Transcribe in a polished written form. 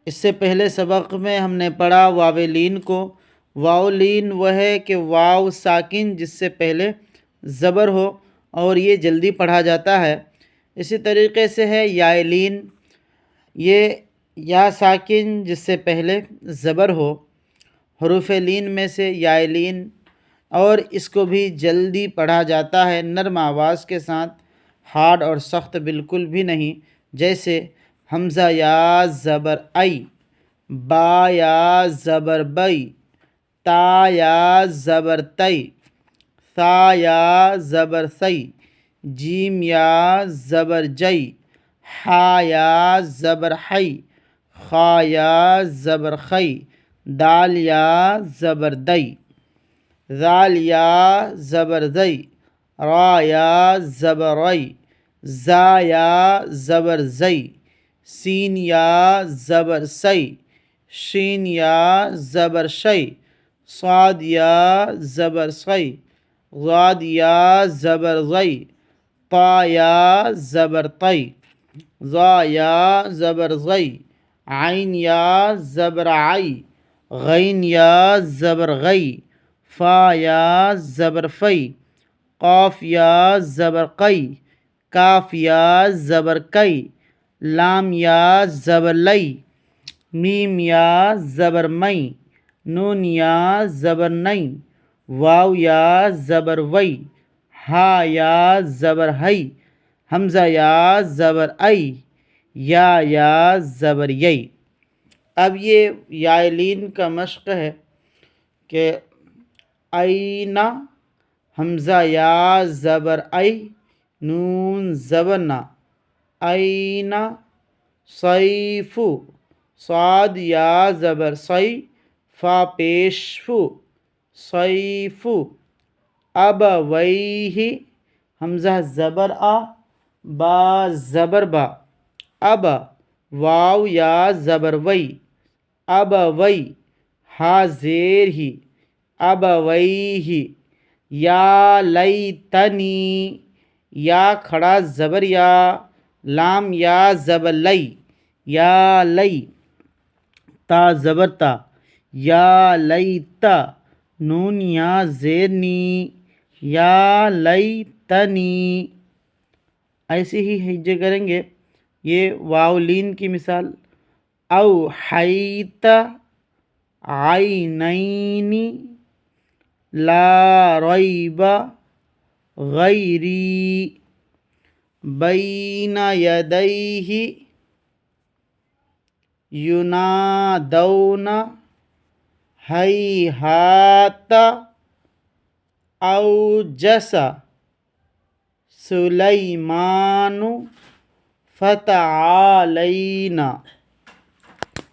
اس سے پہلے سبق میں ہم نے پڑھا واولین کو۔ واولین وہ ہے کہ واو ساکن جس سے پہلے زبر ہو اور یہ جلدی پڑھا جاتا ہے۔ اسی طریقے سے ہے یائلین، یہ یا ساکن جس سے پہلے زبر ہو، حروف لین میں سے یائلین، اور اس کو بھی جلدی پڑھا جاتا ہے نرم آواز کے ساتھ، ہارڈ اور سخت بالکل بھی نہیں، جیسے حمزہ یا زبر ای، با یا زبر بئی، تا یا زبر تی، ثا یا زبر ثی، جیم یا زبر جی، حا یا زبر حی، خا یا زبر خی، دال یا زبر دی، ذال یا زبر ذی، را یا زبر ری، زا یا زبر زی، سین یا زبر سی، شین یا زبر شی، صاد یا زبر صی، ضاد یا زبر ضی، طا یا زبر طی، ظا یا زبر ضی، عین یا زبر عی، غین یا زبر غی، فا یا زبر فی، قاف یا زبر قی، کاف یا زبر کی، لام یا زبر لی، میم یا زبر می، نون یا زبر نئی، واو یا زبر وی، ہا یا زبر ہی، حمزہ یا زبر ای، یا زبر یئی۔ اب یہ یائلین کا مشق ہے کہ اینا، حمزہ یا زبر ای، نون زبر نا، اینا، صیف، صاد یا زبر صی، فا پیش فو، صیف، ابویہ، حمزہ زبر آ، با زبر با، اب، واو یا زبر وی، ابوی، ہا زیر ہی، ابویہ، یا لیتنی، یا کھڑا زبر یا، لام یا زبر لی، یا لی، تا زبر تا، یا لیتا، نون یا زیر نی، یا لیتنی۔ ایسے ہی ہجے کریں گے۔ یہ واولین کی مثال، اوحیت، عینین، لا ریب، غیری، بین یدیہ، ینادون، ہیہات، اوجس، سلیمان، فتعالینا۔